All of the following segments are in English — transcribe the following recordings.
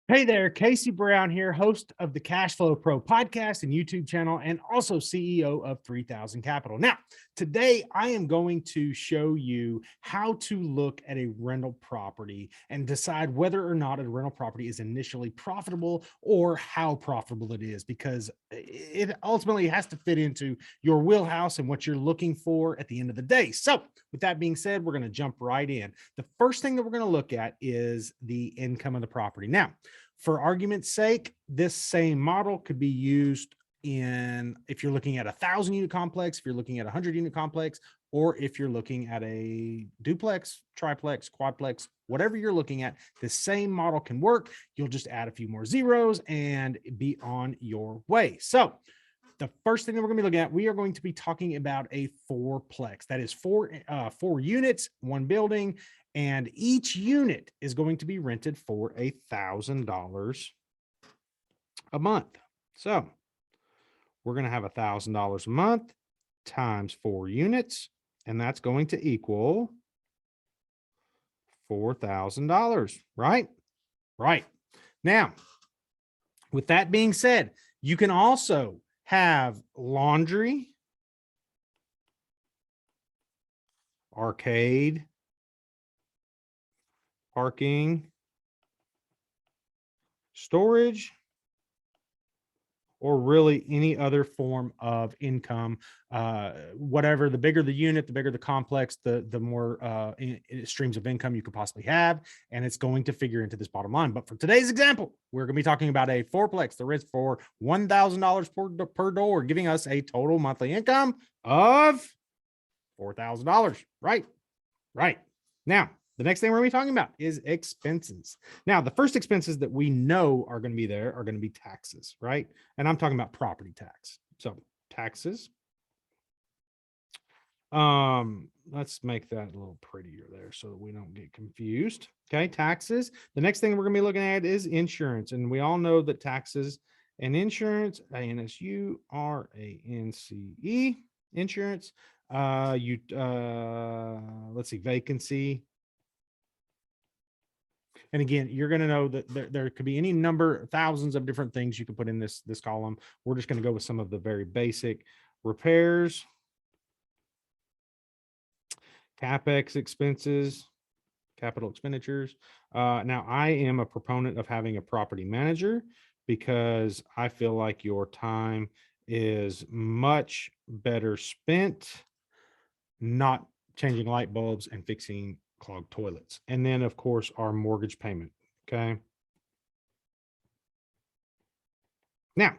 Hey there, Casey Brown here, host of the Cash Flow Pro podcast and YouTube channel, and also CEO of 3000 Capital. Now, today I am going to show you how to look at a rental property and decide whether or not a rental property is initially profitable or how profitable it is, because it ultimately has to fit into your wheelhouse and what you're looking for at the end of the day. So, with that being said, we're going to jump right in. The first thing that we're going to look at is the income of the property. Now, for argument's sake, this same model could be used in if you're looking at 1,000 unit complex, if you're looking at 100 unit complex, or if you're looking at a duplex, triplex, quadplex, whatever you're looking at, the same model can work. You'll just add a few more zeros and be on your way. So the first thing that we're going to be looking at, we are going to be talking about a fourplex. That is four units, one building, and each unit is going to be rented for $1,000 a month. So we're going to have $1,000 a month times 4 units, and that's going to equal $4,000, right? Right. Now, with that being said, you can also have laundry, arcade, parking, storage, or really any other form of income. Whatever, the bigger the unit, the bigger the complex, the more streams of income you could possibly have, and it's going to figure into this bottom line. But for today's example, we're going to be talking about a fourplex that rents for $1,000 per door, giving us a total monthly income of $4,000. Right. Now, the next thing we're going to be talking about is expenses. Now, the first expenses that we know are going to be there are going to be taxes, right? And I'm talking about property tax. So taxes. Let's make that a little prettier there so that we don't get confused. Okay, taxes. The next thing we're going to be looking at is insurance. And we all know that taxes and insurance, INSURANCE, insurance. Let's see, vacancy. And again, you're going to know that there could be any number, thousands of different things you can put in this column. We're just going to go with some of the very basic repairs, CapEx expenses, capital expenditures. Now, I am a proponent of having a property manager because I feel like your time is much better spent not changing light bulbs and fixing clogged toilets. And then, of course, our mortgage payment. Okay. Now,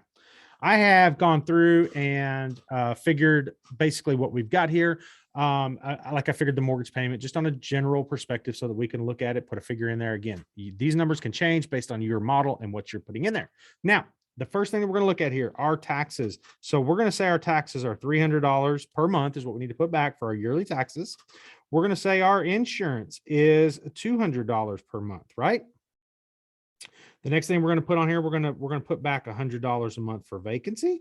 I have gone through and figured basically what we've got here. I figured the mortgage payment just on a general perspective so that we can look at it, put a figure in there. Again, these numbers can change based on your model and what you're putting in there. Now, the first thing that we're going to look at here are taxes. So we're going to say our taxes are $300 per month is what we need to put back for our yearly taxes. We're going to say our insurance is $200 per month, right? The next thing we're going to put on here, we're going to put back $100 a month for vacancy.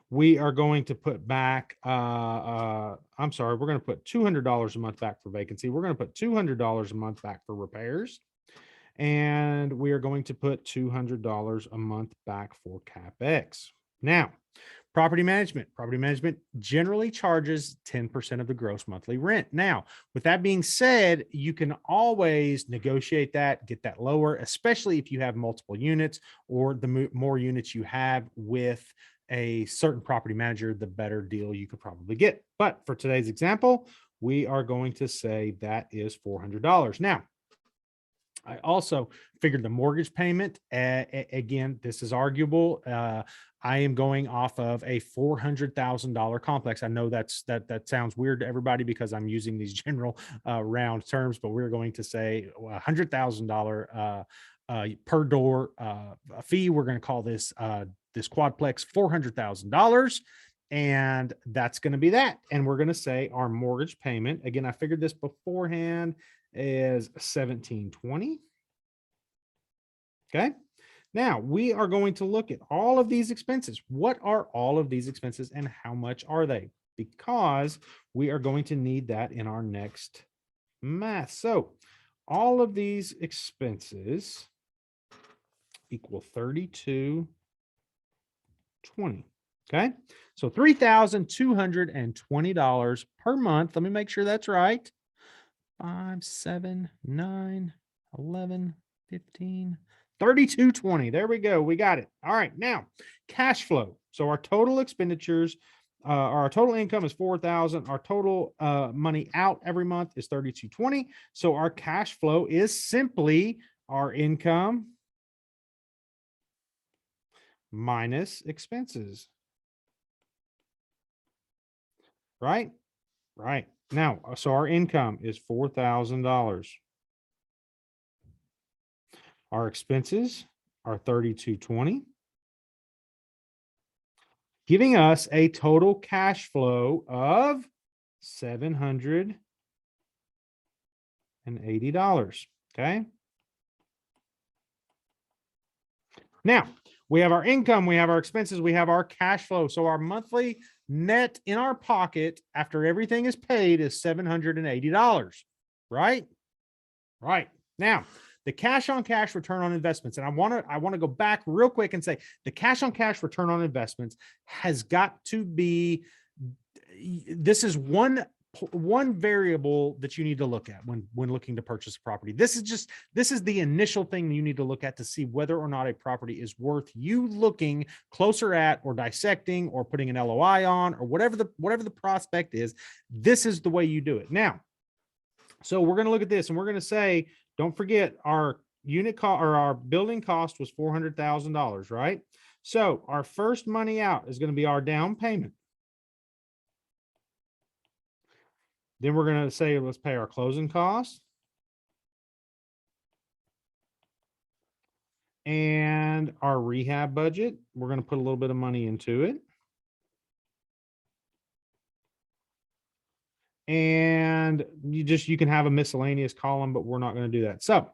We are going to put back, we're going to put $200 a month back for vacancy. We're going to put $200 a month back for repairs. And we are going to put $200 a month back for CapEx. Now, property management generally charges 10% of the gross monthly rent. Now, with that being said, you can always negotiate that, get that lower, especially if you have multiple units, or the more units you have with a certain property manager, the better deal you could probably get. But for today's example, we are going to say that is $400. Now, I also figured the mortgage payment, again, this is arguable. I am going off of a $400,000 complex. I know that sounds weird to everybody because I'm using these general round terms, but we're going to say $100,000 per door fee. We're going to call this quadplex $400,000. And that's going to be that. And we're going to say our mortgage payment, again, I figured this beforehand, is $1,720. Okay. Now we are going to look at all of these expenses. What are all of these expenses and how much are they? Because we are going to need that in our next math. So all of these expenses equal 3220. Okay. So $3,220 per month. Let me make sure that's right. 5, 7, 9, 11, 15, 3220. There we go. We got it. All right. Now, cash flow. So our total expenditures, our total income is 4,000. Our total money out every month is 3220. So our cash flow is simply our income minus expenses. Right? Right. Now, so our income is $4,000. Our expenses are 3220, giving us a total cash flow of $780. Okay. Now, we have our income, we have our expenses, we have our cash flow. So our monthly net in our pocket after everything is paid is $780, right? Right. Now, the cash on cash return on investments. And I want to go back real quick and say the cash on cash return on investments has got to be, this is one variable that you need to look at when looking to purchase a property. This is the initial thing you need to look at to see whether or not a property is worth you looking closer at, or dissecting, or putting an LOI on, or whatever the prospect is. This is the way you do it. Now, so we're going to look at this and we're going to say, don't forget our unit cost, or our building cost was $400,000, right? So our first money out is going to be our down payment. Then we're going to say, let's pay our closing costs. And our rehab budget, we're going to put a little bit of money into it. And you can have a miscellaneous column, but we're not going to do that. So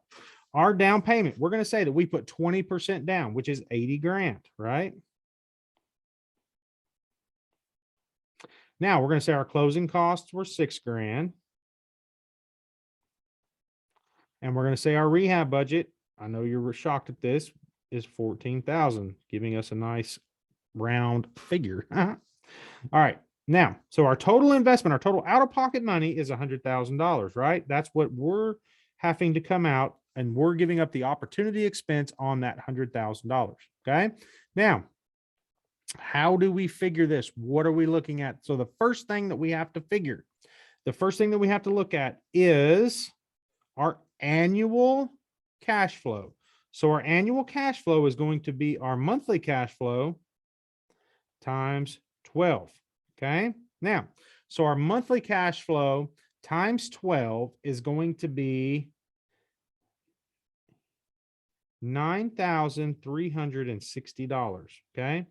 our down payment, we're going to say that we put 20% down, which is 80 grand, right? Now we're going to say our closing costs were 6 grand. And we're going to say our rehab budget, I know you're shocked at this, is 14,000, giving us a nice round figure. All right. Now, so our total investment, our total out-of-pocket money is $100,000, right? That's what we're having to come out, and we're giving up the opportunity expense on that $100,000. Okay. Now, how do we figure this? What are we looking at? So the first thing that we have to figure, the first thing that we have to look at is our annual cash flow. So our annual cash flow is going to be our monthly cash flow times 12. Okay. Now, so our monthly cash flow times 12 is going to be $9,360. Okay.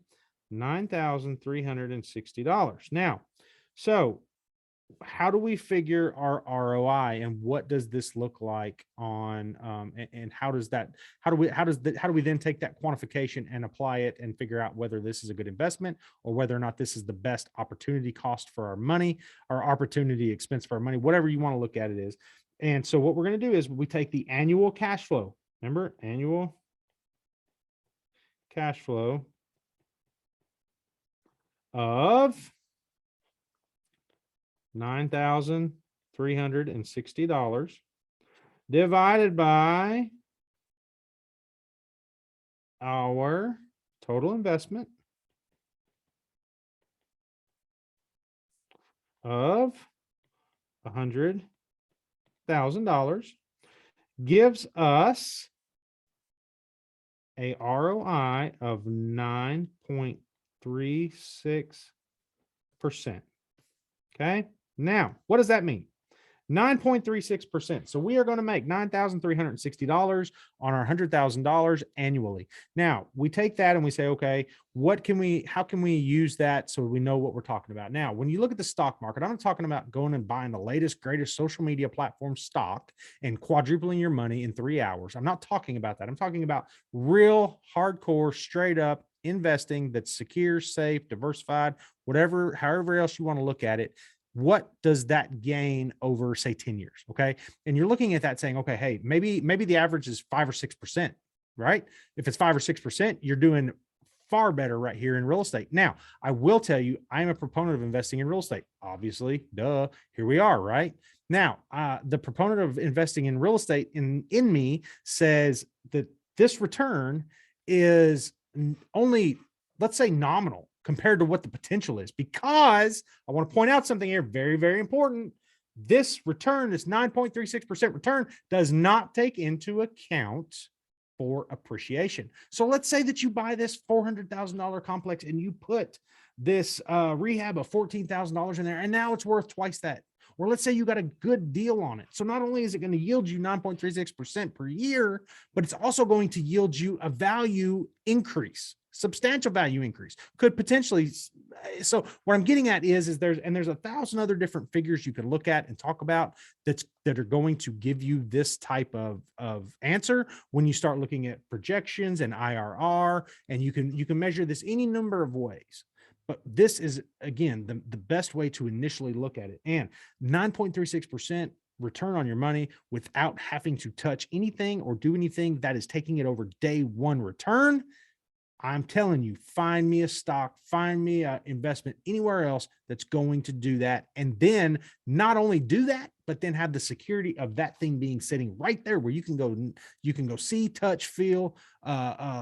$9,360. Now, so how do we figure our ROI, and what does this look like on, and how do we then take that quantification and apply it and figure out whether this is a good investment, or whether or not this is the best opportunity cost for our money, or opportunity expense for our money, whatever you want to look at it is. And so what we're going to do is we take the annual cash flow. Remember, annual cash flow of $9,360 divided by our total investment of $100,000 gives us a ROI of 9.36%. Okay. Now, what does that mean? 9.36%. So we are going to make $9,360 on our $100,000 annually. Now we take that and we say, okay, how can we use that so we know what we're talking about? Now, when you look at the stock market, I'm not talking about going and buying the latest, greatest social media platform stock and quadrupling your money in 3 hours. I'm not talking about that. I'm talking about real hardcore, straight up investing that's secure, safe, diversified, however else you want to look at it. What does that gain over, say, 10 years? Okay. And you're looking at that saying, okay, hey, maybe the average is 5 or 6%. right? If it's 5 or 6%, you're doing far better right here in real estate. Now, I will tell you, I'm a proponent of investing in real estate. Obviously, duh, here we are, right? Now, the proponent of investing in real estate in me says that this return is only, let's say, nominal compared to what the potential is, because I want to point out something here, very, very important. This return, this 9.36% return, does not take into account for appreciation. So let's say that you buy this $400,000 complex and you put this rehab of $14,000 in there, and now it's worth twice that. Or let's say you got a good deal on it. So not only is it going to yield you 9.36% per year, but it's also going to yield you a value increase, substantial value increase. Could potentially. So what I'm getting at is there's 1,000 other different figures you can look at and talk about that are going to give you this type of answer when you start looking at projections and IRR, and you can measure this any number of ways. But this is, again, the best way to initially look at it. And 9.36% return on your money without having to touch anything or do anything that is taking it over day one return. I'm telling you, find me a stock, find me an investment anywhere else that's going to do that. And then not only do that, but then have the security of that thing being sitting right there where you can go see, touch, feel,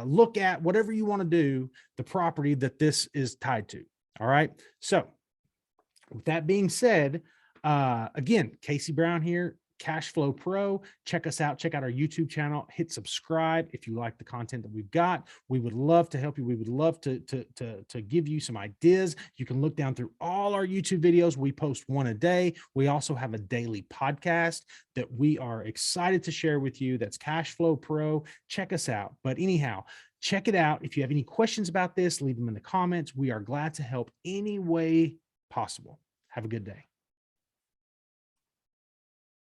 look at, whatever you want to do, the property that this is tied to. All right. So with that being said, again, Casey Brown here, Cash Flow Pro. Check us out. Check out our YouTube channel. Hit subscribe if you like the content that we've got. We would love to help you. We would love to give you some ideas. You can look down through all our YouTube videos. We post one a day. We also have a daily podcast that we are excited to share with you. That's Cash Flow Pro. Check us out. But anyhow, check it out. If you have any questions about this, leave them in the comments. We are glad to help any way possible. Have a good day.